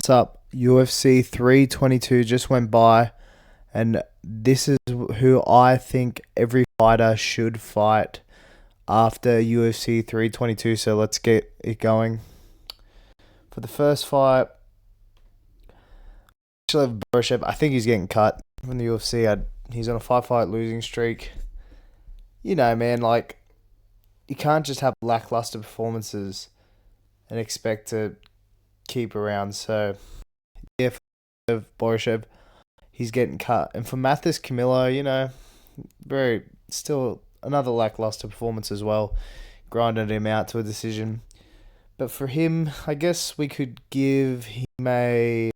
What's up? UFC 322 just went by, and this is who I think every fighter should fight after UFC 322. So let's get it going. For the first fight, actually, Borshchev, I think he's getting cut from the UFC. He's on a five-fight losing streak. You know, man, like, you can't just have lackluster performances and expect to keep around. So, yeah, for Borshchev, he's getting cut. And for Mathis Camillo, very still another lackluster performance as well. Grinded him out to a decision. But for him, I guess we could give him I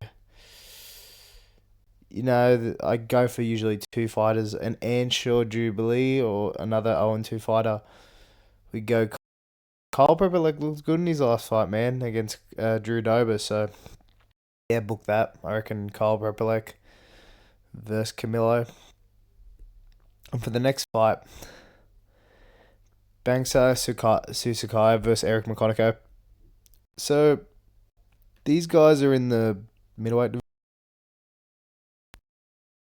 go for usually two fighters, an Anshaw Jubilee or another 0-2 fighter. We go Kyle Prepper looked good in his last fight, man, against Drew Dober. So, yeah, book that. I reckon Kyle Prepper versus Camillo. And for the next fight, Bangsa Susakai versus Eric McConaughey. So these guys are in the middleweight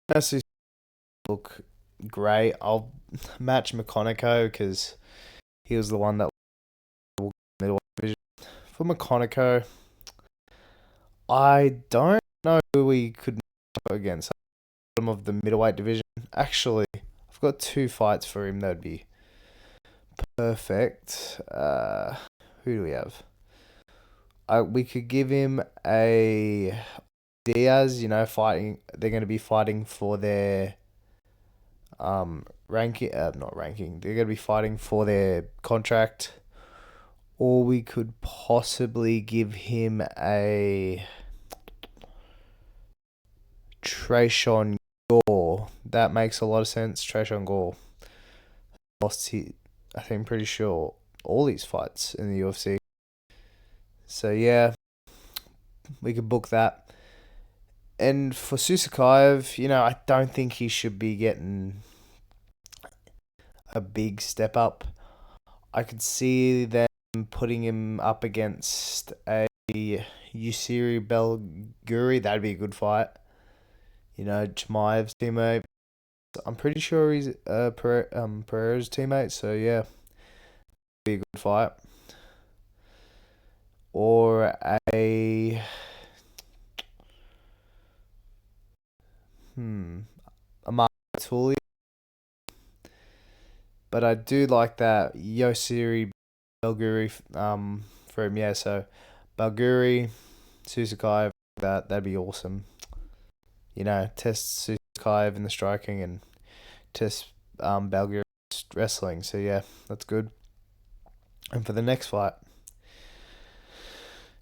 division. Look great. I'll match McConaughey because he was the one that middleweight division. For McConaughey, I don't know who we could match up against bottom of the middleweight division. Actually, I've got two fights for him that'd be perfect. Who do we have? We could give him a Diaz. Fighting. They're going to be fighting for their ranking. Not ranking. They're going to be fighting for their contract. Or we could possibly give him a Trayshawn Gore. That makes a lot of sense. Trayshawn Gore lost. I think I'm pretty sure all these fights in the UFC. So yeah, we could book that. And for Susakayev, I don't think he should be getting a big step up. I could see them putting him up against a Yusiri Belguri. That'd be a good fight. Chimaev's teammate. I'm pretty sure he's Pereira's teammate. So yeah, be a good fight. Or a Amar Tully. But I do like that Yosiri Belguri for him. Yeah, so Belguri, Susakai, that'd be awesome. Test Susakai in the striking and test Belguri wrestling. So yeah, that's good. And for the next fight,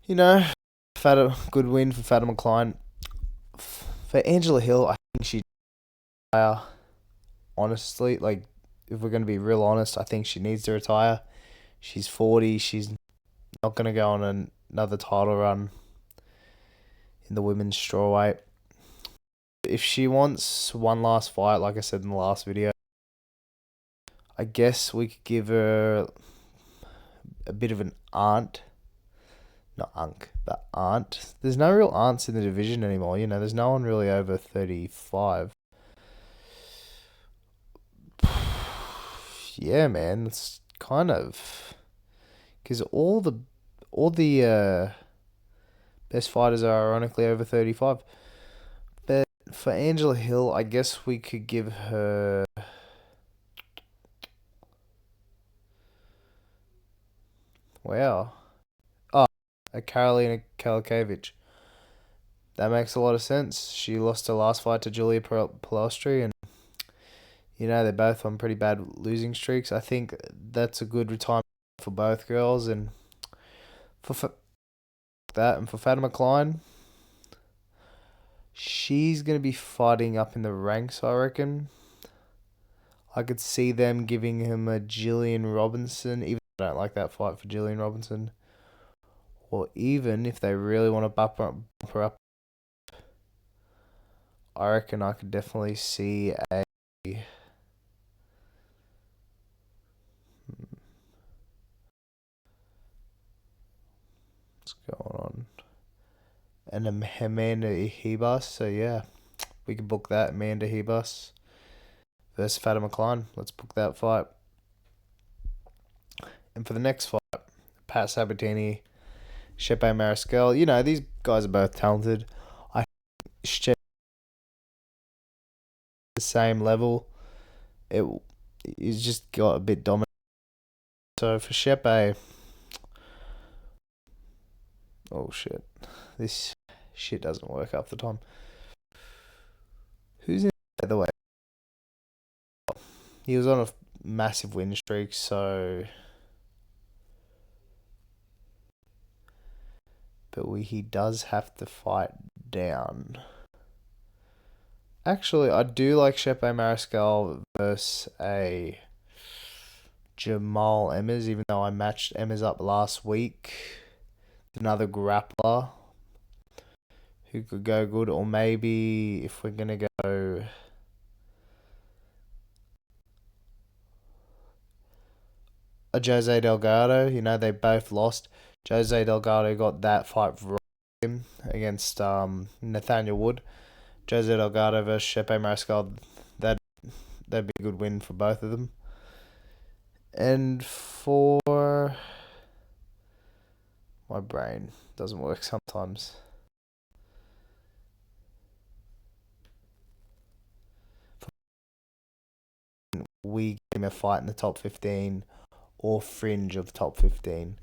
good win for Fatima Klein. For Angela Hill, I think she'd retire. Honestly, if we're going to be real honest, I think she needs to retire. She's 40. She's not going to go on another title run in the women's strawweight. If she wants one last fight, like I said in the last video, I guess we could give her a bit of an aunt. Not unk, but aunt. There's no real aunts in the division anymore. There's no one really over 35. Yeah, man, it's kind of because all the best fighters are ironically over 35. But for Angela Hill, I guess we could give her wow. Oh, a Karolina Kalikevich. That makes a lot of sense. She lost her last fight to Julia Pelostri, and they're both on pretty bad losing streaks. I think that's a good retirement for both girls, and for that, and for Fatima Klein, she's gonna be fighting up in the ranks, I reckon. I could see them giving him a Gillian Robinson, even though I don't like that fight for Gillian Robinson. Or even if they really want to bump her up, I reckon I could definitely see a what's going on? and Amanda Hebus. So yeah, we can book that. Amanda Hebus versus Fatima Klein. Let's book that fight. And for the next fight, Pat Sabatini, Shepe Mariscal. You know, these guys are both talented. I think the same level. He's just got a bit dominant. So for Shepe, oh shit, this shit doesn't work half the time. Who's in the way? He was on a massive win streak, so he does have to fight down. Actually, I do like Shepe Mariscal versus a Jamal Emmers, even though I matched Emmers up last week. Another grappler who could go good, or maybe if we're gonna go a Jose Delgado. You know, they both lost. Jose Delgado got that fight right against Nathaniel Wood. Jose Delgado versus Shepe Mariscal, that'd be a good win for both of them. And for my brain doesn't work sometimes. We give him a fight in the top 15 or fringe of top 15.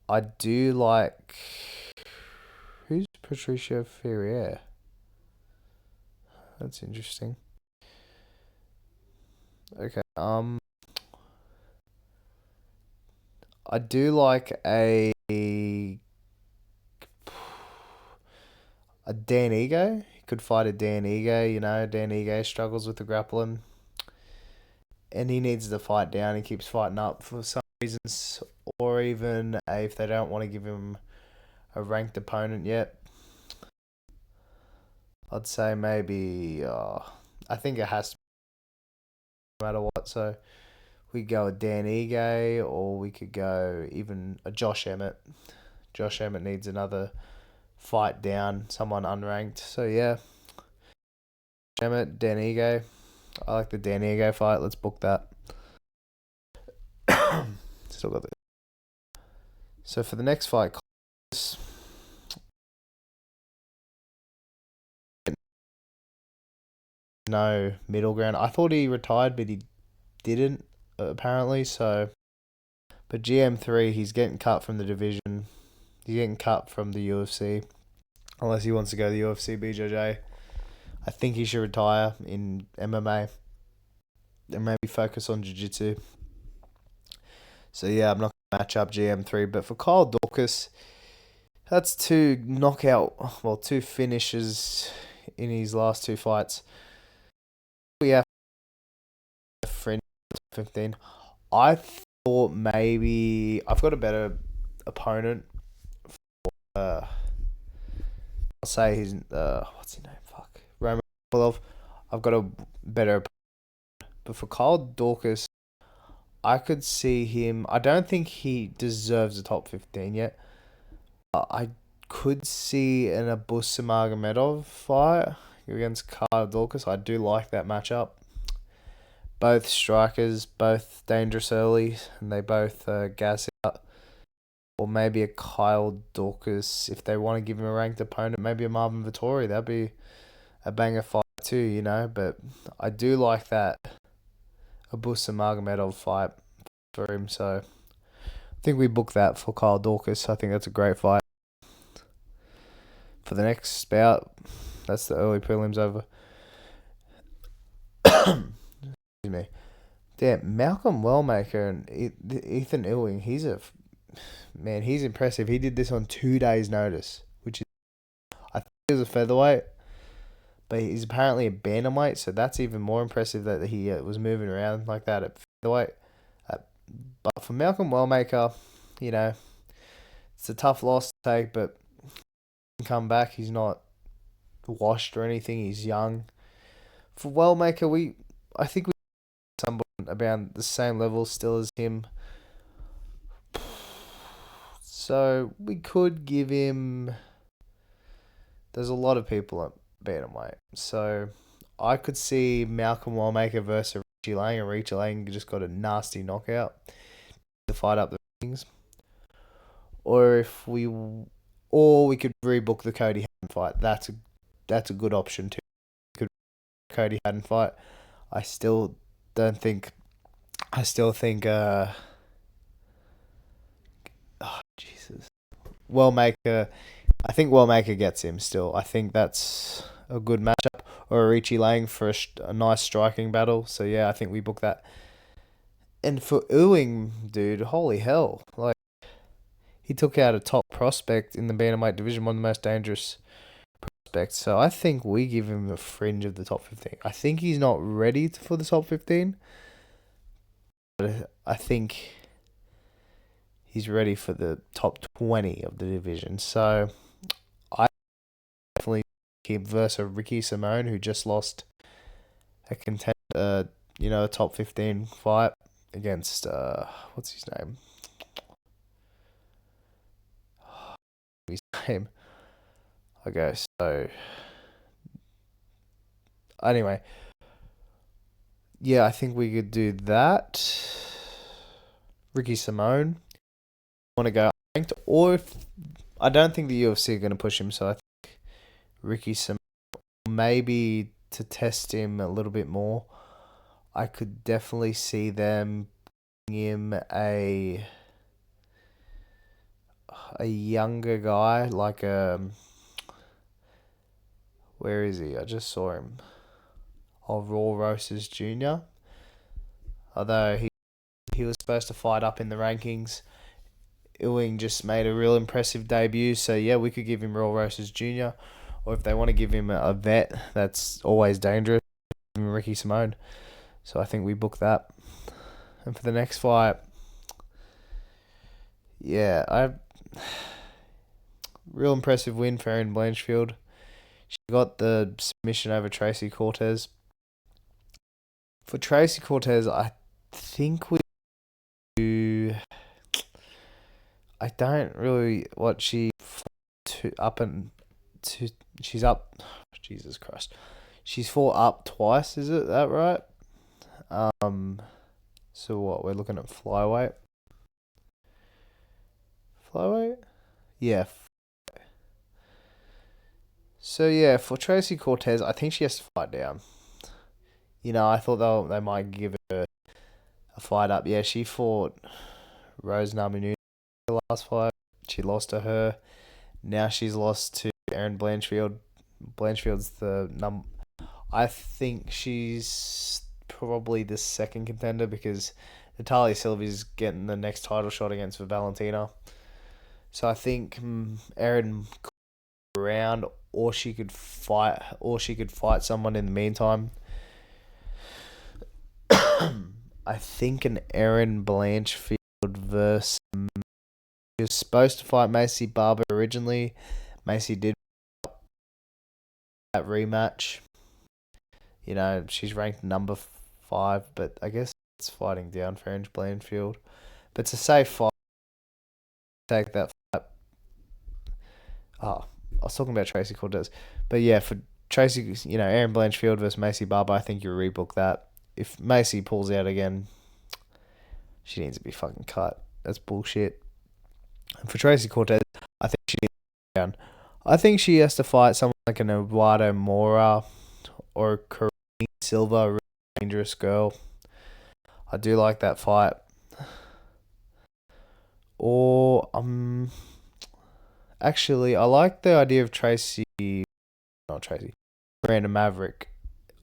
I do like. Who's Patricia Ferrier? That's interesting. Okay. I do like a Dan Ego. He could fight a Dan Ego. You know, Dan Ego struggles with the grappling, and he needs to fight down. He keeps fighting up for some reasons, or even if they don't want to give him a ranked opponent yet. I'd say maybe. I think it has to be no matter what. So we could go a Dan Ige, or we could go even a Josh Emmett. Josh Emmett needs another fight down, someone unranked. So yeah, Emmett, Dan Ige. I like the Dan Ige fight. Let's book that. Still got it. So for the next fight, no middle ground. I thought he retired, but he didn't apparently. So, but GM3, he's getting cut from the division. He's getting cut from the UFC, unless he wants to go to the UFC BJJ. I think he should retire in MMA and maybe focus on jiu-jitsu. So yeah, I'm not going to match up GM3. But for Kyle Dorcas, that's two finishes in his last two fights. We have a friend 15. I thought maybe I've got a better opponent. I'll say he's what's his name? Fuck, Roman Kopylov. I've got a better opponent. But for Kyle Dorcas, I could see him. I don't think he deserves a top 15 yet. I could see an Abusamagomedov fight against Kyle Dorcas. I do like that matchup. Both strikers, both dangerous early, and they both gas out. Or maybe a Kyle Dorcas, if they want to give him a ranked opponent, maybe a Marvin Vettori. That'd be a banger fight too, you know. But I do like that Abusamagomedov fight for him. So I think we book that for Kyle Dorcas. I think that's a great fight. For the next bout, that's the early prelims over. Excuse me. Damn, Malcolm Wellmaker and Ethan Ewing, he's impressive. He did this on 2 days' notice, which is, I think he was a featherweight, but he's apparently a bantamweight, so that's even more impressive that he was moving around like that at featherweight. But for Malcolm Wellmaker, you know, it's a tough loss to take, but he can come back. He's not washed or anything. He's young. For Wellmaker, I think we someone about the same level still as him. So we could give him there's a lot of people at bantamweight. So I could see Malcolm Wellmaker versus Richie Lang, and Richie Lang just got a nasty knockout to fight up the rings. Or we could rebook the Cody Haddon fight. That's a good option too. Could Cody Haddon fight. I still don't think. I still think. Oh, Jesus. Wellmaker. I think Wellmaker gets him still. I think that's a good matchup. Or Richie Lang for a nice striking battle. So yeah, I think we book that. And for Ewing, dude, holy hell! Like, he took out a top prospect in the bantamweight division, one of the most dangerous prospects. So I think we give him a fringe of the top 15. I think he's not ready for the top 15, but I think he's ready for the top 20 of the division. So I definitely keep versus Ricky Simone, who just lost a contender, a top 15 fight against what's his name? His name. Okay, so anyway, yeah, I think we could do that. Ricky Simone, want to go ranked, or if I don't think the UFC are going to push him, so I think Ricky Simone, maybe to test him a little bit more. I could definitely see them giving him a younger guy, like where is he? I just saw him. Raw Roses Jr. Although he was supposed to fight up in the rankings. Ewing just made a real impressive debut, so yeah, we could give him Raw Roses Jr. Or if they want to give him a vet, that's always dangerous, give him Ricky Simone. So I think we book that. And for the next fight, yeah, real impressive win for Erin Blanchfield. She got the submission over Tracy Cortez. For Tracy Cortez, I think we do. I don't really what she up and to. She's up. Jesus Christ, she's fought up twice. Is it that right? So what? We're looking at flyweight. Flyweight. Yeah. So yeah, for Tracy Cortez, I think she has to fight down. I thought they might give her a fight up. Yeah, she fought Rose Namajunas the last fight. She lost to her. Now she's lost to Erin Blanchfield. Blanchfield's I think she's probably the second contender because Natalia Silva's getting the next title shot against Valentina. So I think Erin could around, or she could fight someone in the meantime. I think an Erin Blanchfield versus. She was supposed to fight Macy Barber originally. Macy did that rematch. She's ranked number 5, but I guess it's fighting down for Erin Blanchfield. But it's a safe fight. Take that fight. Oh, I was talking about Tracy Cortez. But yeah, for Tracy, Erin Blanchfield versus Macy Barber, I think you rebook that. If Macy pulls out again, she needs to be fucking cut. That's bullshit. And for Tracy Cortez, I think she needs to down. I think she has to fight someone like an Eduardo Mora or Karine Silva, a really dangerous girl. I do like that fight. Or actually, I like the idea of Miranda Maverick.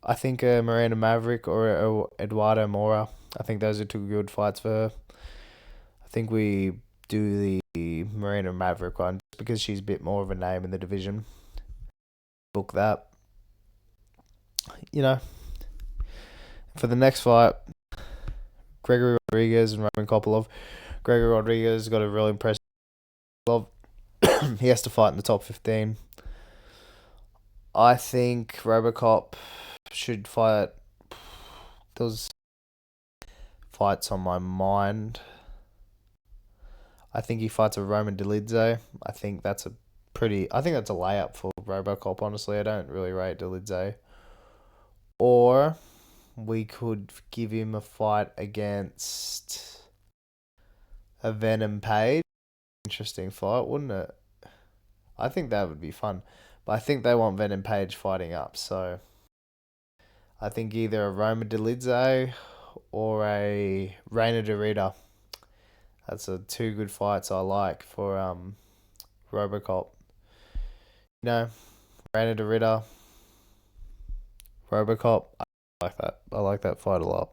I think Miranda Maverick or Eduardo Mora. I think those are two good fights for her. I think we do the Miranda Maverick one just because she's a bit more of a name in the division. Book that. For the next fight, Gregory Rodriguez and Roman Kopylov. Gregory Rodriguez got a really impressive. He has to fight in the top 15. I think Robocop should fight. Those fights on my mind. I think he fights a Roman Dolidze. I think that's I think that's a layup for Robocop, honestly. I don't really rate Delidze. Or we could give him a fight against a Venom Page. Interesting fight, wouldn't it? I think that would be fun. But I think they want Venom Page fighting up, so I think either a Roma Delidze or a Reina de Rita. That's two good fights I like for Robocop. You know, Reina de Rita, Robocop. I like that. I like that fight a lot.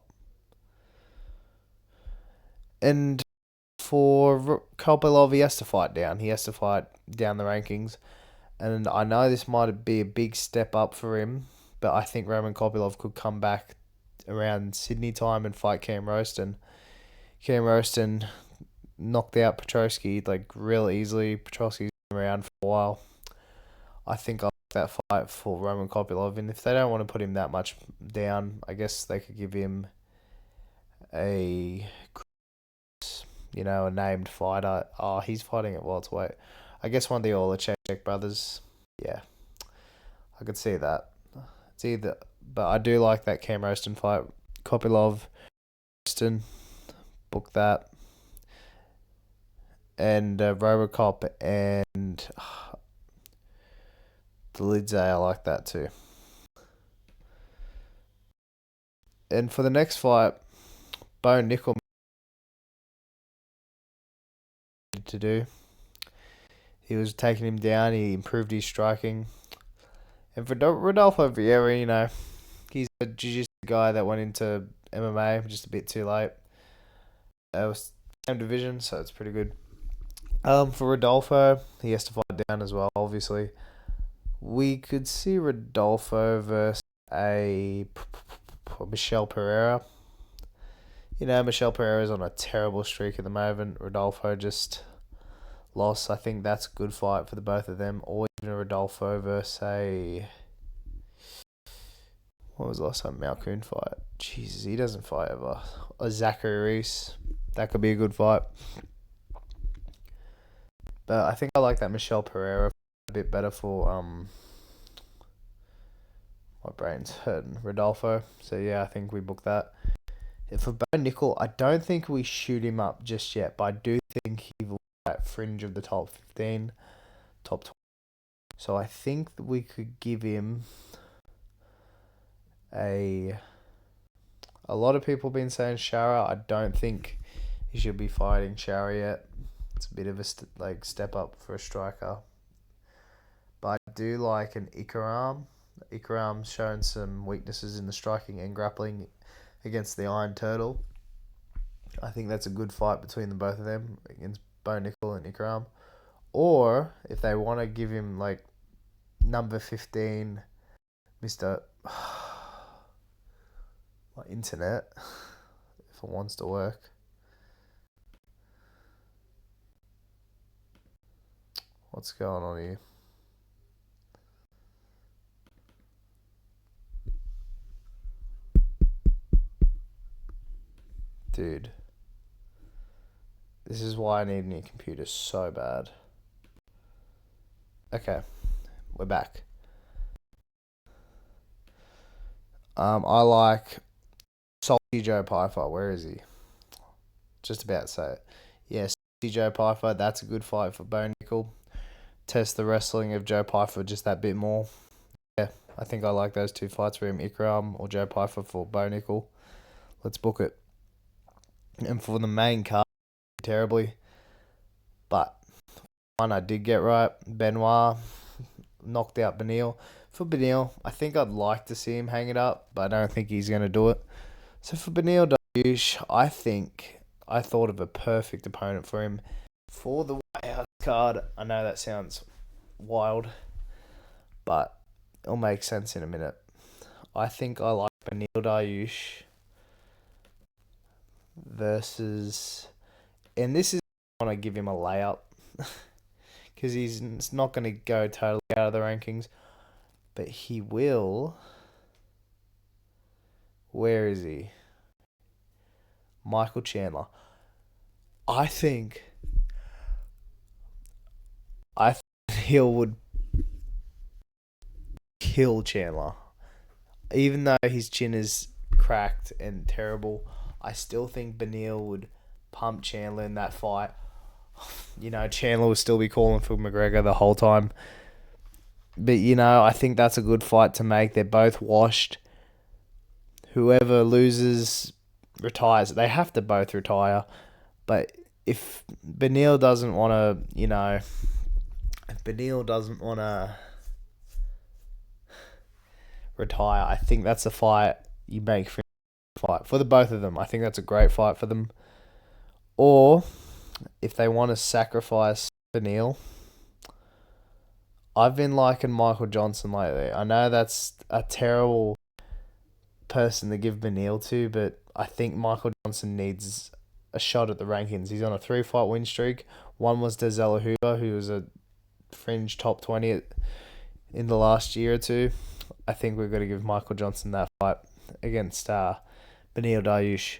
And for Kopylov, he has to fight down. He has to fight down the rankings. And I know this might be a big step up for him, but I think Roman Kopylov could come back around Sydney time and fight Cam Roaston. Cam Roaston knocked out Petrosky like real easily. Petrosky's been around for a while. I think I like that fight for Roman Kopylov, and if they don't want to put him that much down, I guess they could give him a a named fighter. Oh, he's fighting at welterweight. I guess one of the Olachek brothers. Yeah, I could see that. It's either, but I do like that Cam Roaston fight. Kopylov, Roaston, book that. And Robocop and the Lidze, I like that too. And for the next fight, Bo Nickel to do. He was taking him down. He improved his striking. And for Rodolfo Vieira, he's a jiu-jitsu guy that went into MMA just a bit too late. It was same division, so it's pretty good. For Rodolfo, he has to fight down as well, obviously. We could see Rodolfo versus a Michel Pereira. Michel Pereira's on a terrible streak at the moment. Rodolfo just lost. I think that's a good fight for the both of them. Or even a Rodolfo versus what was the last time Malkoon fight? Jesus, he doesn't fight ever. A Zachary Reese. That could be a good fight. But I think I like that Michel Pereira a bit better for my brain's hurting. Rodolfo. So yeah, I think we book that. For Bo Nickel, I don't think we shoot him up just yet, but I do think he will be at fringe of the top 15, top 20. So I think that we could give him a lot of people have been saying Shara. I don't think he should be fighting Shara yet. It's a bit of a step up for a striker. But I do like an Ikaram. Ikaram's shown some weaknesses in the striking and grappling against the Iron Turtle. I think that's a good fight between the both of them against Bo Nickel and Ikaram. Or if they want to give him number 15, Mr. my internet, if it wants to work. What's going on here? Dude. This is why I need a new computer so bad. Okay. We're back. I like Salty Joe Piper. Where is he? Just about to say it. Yeah, Salty Joe Piper. That's a good fight for Bo Nickel. Test the wrestling of Joe Piper just that bit more. Yeah, I think I like those two fights for him. Ikram or Joe Piper for Bo Nickel. Let's book it. And for the main card, terribly. But one I did get right. Benoit knocked out Benil. For Benil, I think I'd like to see him hang it up, but I don't think he's going to do it. So for Benil Dariush, I thought of a perfect opponent for him. For the White House card, I know that sounds wild, but it'll make sense in a minute. I think I like Benil Dariush versus, and this is I want to give him a layup because he's not going to go totally out of the rankings, but he will. Where is he? Michael Chandler. I think Beneil would kill Chandler. Even though his chin is cracked and terrible, I still think Beneil would pump Chandler in that fight. Chandler would still be calling for McGregor the whole time. But, I think that's a good fight to make. They're both washed. Whoever loses retires. They have to both retire. But if Beneil doesn't want to, if Beneil doesn't want to retire, I think that's a fight you make for the both of them. I think that's a great fight for them. Or if they want to sacrifice Beneil, I've been liking Michael Johnson lately. I know that's a terrible person to give Beneil to, but I think Michael Johnson needs a shot at the rankings. He's on a 3-fight win streak. One was De Zella Hoover, who was a fringe top 20 in the last year or two. I think we've got to give Michael Johnson that fight against Beneil Dariush.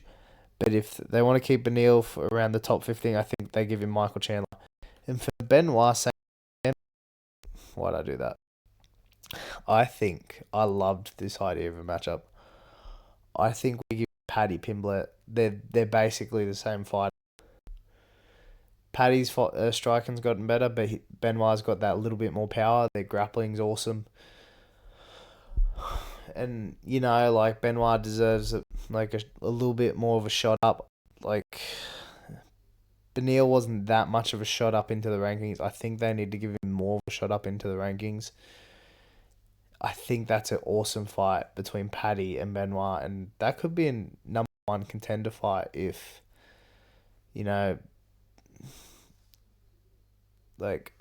But if they want to keep Beneil around the top 15, I think they give him Michael Chandler. And for Benoit, why'd I do that? I think I loved this idea of a matchup. I think we give Paddy Pimblett. They're basically the same fight. Paddy's striking's gotten better, but Benoit's got that little bit more power. Their grappling's awesome. And, Benoit deserves a little bit more of a shot up. Beneil wasn't that much of a shot up into the rankings. I think they need to give him more of a shot up into the rankings. I think that's an awesome fight between Paddy and Benoit, and that could be a number 1 contender fight if,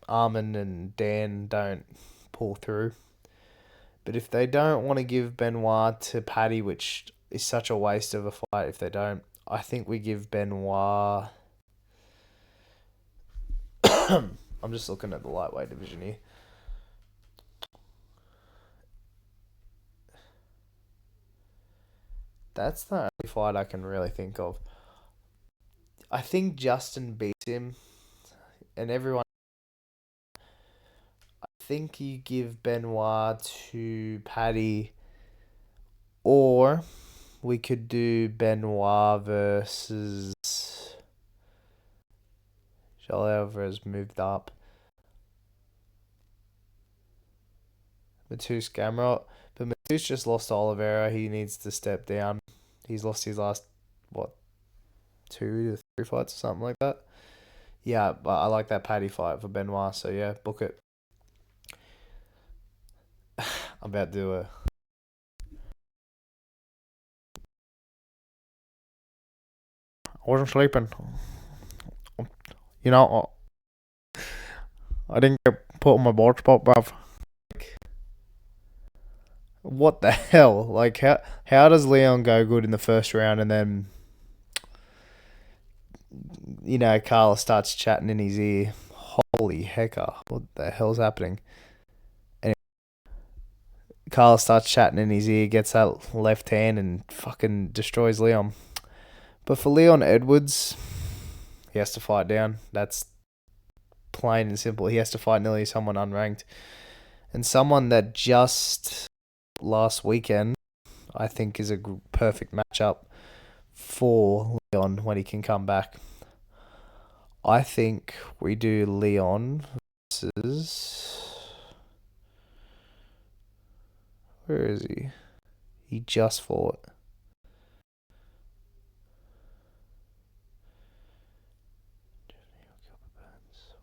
Armin and Dan don't pull through. But if they don't want to give Benoit to Paddy, which is such a waste of a fight if they don't, I think we give Benoit... I'm just looking at the lightweight division here. That's the only fight I can really think of. I think Justin beats him, and everyone... I think you give Benoit to Paddy, or we could do Benoit versus... Joel has moved up. Matus Gamrot. But Matus just lost to Oliveira. He needs to step down. He's lost his last, 2 to 3 fights or something like that. Yeah, but I like that Paddy fight for Benoit. So, yeah, book it. I'm about to do a... I wasn't sleeping. I didn't get put on my board spot, bruv. What the hell? How does Leon go good in the first round and then, Carla starts chatting in his ear? Holy hecker. What the hell's happening? Anyway, Carla starts chatting in his ear, gets that left hand and fucking destroys Leon. But for Leon Edwards, he has to fight down. That's plain and simple. He has to fight nearly someone unranked. And someone that just last weekend, I think, is a perfect matchup for Leon when he can come back. I think we do Leon versus... Where is he? He just fought.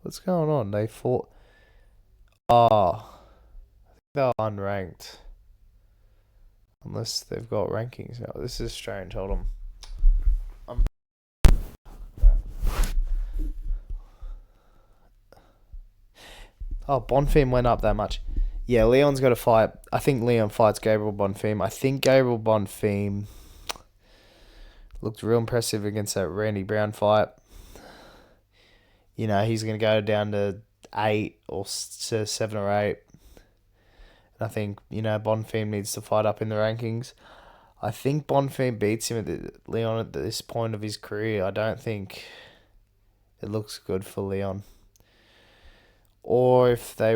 What's going on? They fought... I think they're unranked. Unless they've got rankings now. This is strange. Hold on. Bonfim went up that much. Yeah, Leon's got to fight. I think Leon fights Gabriel Bonfim. I think Gabriel Bonfim looked real impressive against that Randy Brown fight. He's going to go down to 8 or 7 or 8. And I think, Bonfim needs to fight up in the rankings. I think Bonfim beats him Leon at this point of his career. I don't think it looks good for Leon. Or if they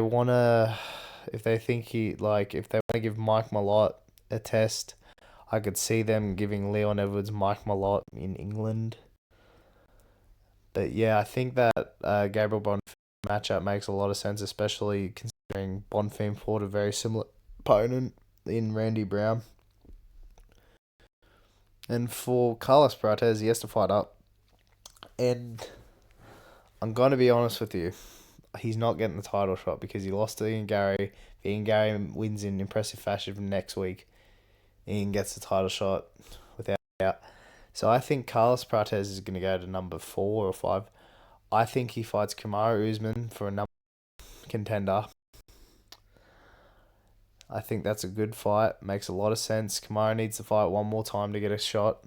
think if they want to give Mike Malott a test, I could see them giving Leon Edwards Mike Malott in England. But yeah, I think that Gabriel Bonfim matchup makes a lot of sense, especially considering Bonfim fought a very similar opponent in Randy Brown. And for Carlos Prates, he has to fight up. And I'm going to be honest with you, he's not getting the title shot because he lost to Ian Gary. If Ian Gary wins in impressive fashion next week, Ian gets the title shot without doubt. So I think Carlos Prates is going to go to number 4 or 5. I think he fights Kamaru Usman for a number contender. I think that's a good fight. Makes a lot of sense. Kamaru needs to fight one more time to get a shot,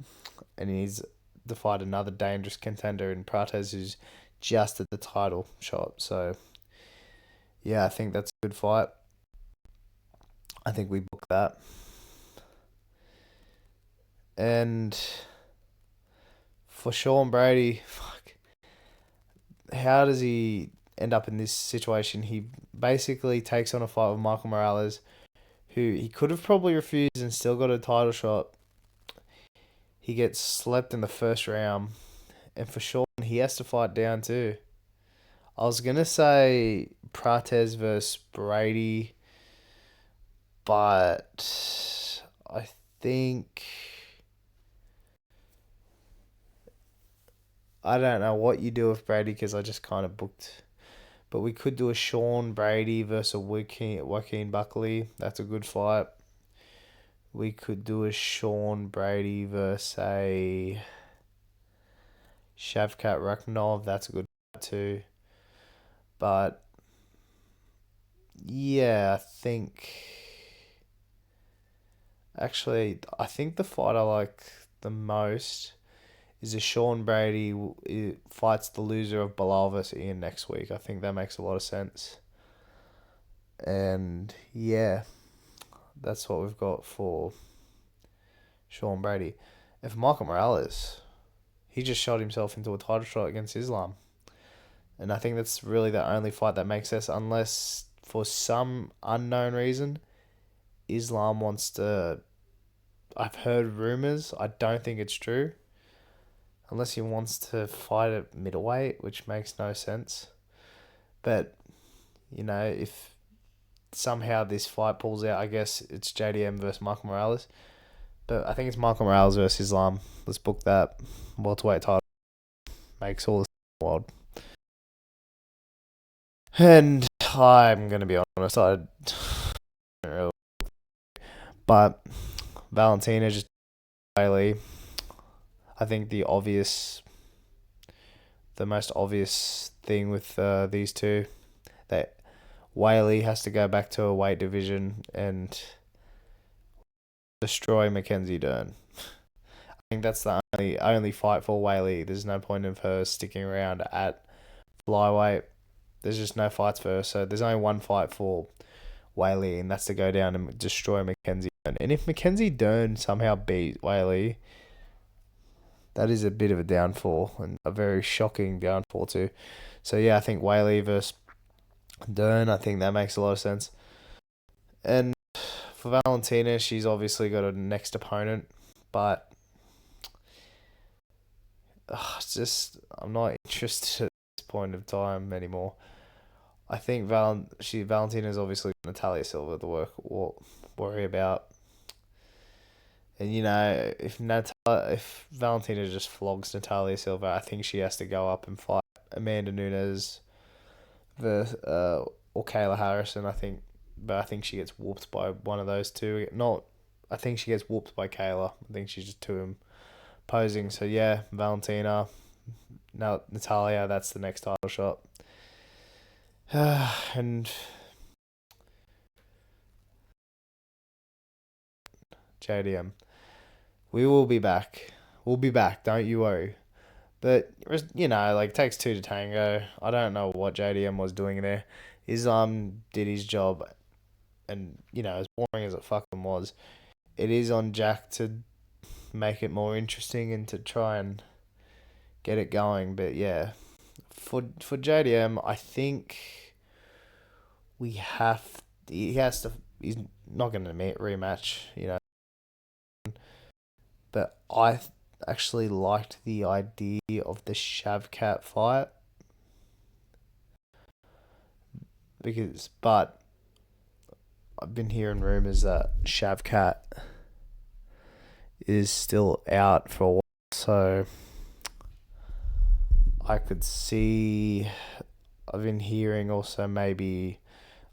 and he needs to fight another dangerous contender in Prates, who's just at the title shot. So, yeah, I think that's a good fight. I think we book that. And for Sean Brady, fuck, how does he end up in this situation? He basically takes on a fight with Michael Morales, who he could have probably refused and still got a title shot. He gets slept in the first round. And for Sean, he has to fight down too. I was going to say Prates versus Brady, but I think... I don't know what you do with Brady because I just kind of booked... But we could do a Sean Brady versus a Joaquin Buckley. That's a good fight. We could do a Sean Brady versus a Shavkat Rakhmonov. That's a good fight too. But yeah, I think the fight I like the most is a Sean Brady fights the loser of Bilal versus Ian next week. I think that makes a lot of sense. And yeah, that's what we've got for Sean Brady. And for Michael Morales, he just shot himself into a title shot against Islam. And I think that's really the only fight that makes sense, unless for some unknown reason, Islam wants to... I've heard rumors. I don't think it's true. Unless he wants to fight at middleweight, which makes no sense. But, if somehow this fight pulls out, I guess it's JDM versus Michael Morales. But I think it's Michael Morales versus Islam. Let's book that. Welterweight title. Makes all the world. And I'm going to be honest, I don't really... But Valentina just... Bailey. I think the most obvious thing with these two, that Whaley has to go back to a weight division and destroy Mackenzie Dern. I think that's the only fight for Whaley. There's no point of her sticking around at flyweight. There's just no fights for her. So there's only one fight for Whaley, and that's to go down and destroy Mackenzie Dern. And if Mackenzie Dern somehow beat Whaley, that is a bit of a downfall, and a very shocking downfall too. So yeah, I think Whaley versus Dern, I think that makes a lot of sense. And for Valentina, she's obviously got a next opponent, but I'm not interested at this point of time anymore. I think Valentina's obviously got Natalia Silva to worry about. And if Valentina just flogs Natalia Silva, I think she has to go up and fight Amanda Nunes or Kayla Harrison. But I think she gets whooped by one of those two. I think she gets whooped by Kayla. I think she's just too imposing. So yeah, Valentina. Now Natalia, that's the next title shot. And JDM. We will be back. We'll be back, don't you worry. But, it takes two to tango. I don't know what JDM was doing there. Islam did his job, and, as boring as it fucking was, it is on Jack to make it more interesting and to try and get it going. But, yeah, for JDM, I think he has to. He's not going to rematch, But actually liked the idea of the Shavkat fight but I've been hearing rumors that Shavkat is still out for a while, so I could see. I've been hearing also maybe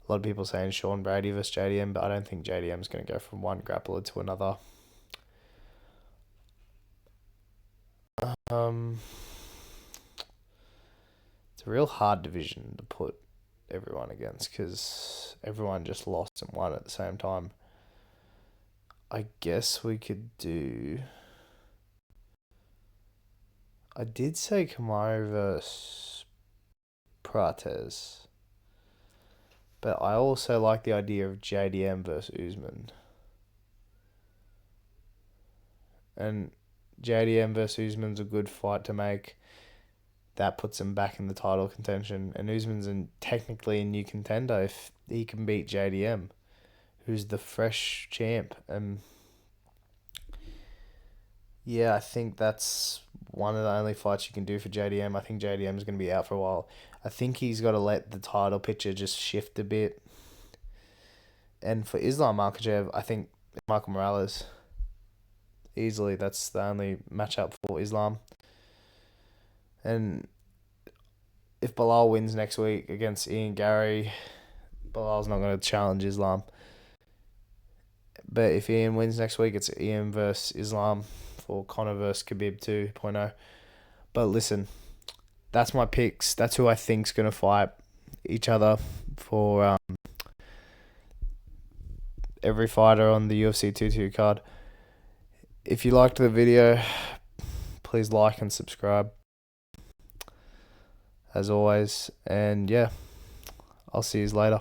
a lot of people saying Sean Brady versus JDM, but I don't think JDM's going to go from one grappler to another. It's a real hard division to put everyone against because everyone just lost and won at the same time. I guess we could do. I did say Kamaru versus Prates, but I also like the idea of JDM versus Usman. And JDM versus Usman's a good fight to make. That puts him back in the title contention, and Usman's technically a new contender if he can beat JDM, who's the fresh champ. And yeah, I think that's one of the only fights you can do for JDM. I think JDM is going to be out for a while. I think he's got to let the title picture just shift a bit. And for Islam Makhachev, I think Michael Morales. Easily, that's the only matchup for Islam. And if Bilal wins next week against Ian Gary, Bilal's not going to challenge Islam. But if Ian wins next week, it's Ian versus Islam for Conor versus Khabib 2.0. But listen, that's my picks. That's who I think's going to fight each other for every fighter on the UFC 22 card. If you liked the video, please like and subscribe. As always. And yeah, I'll see you later.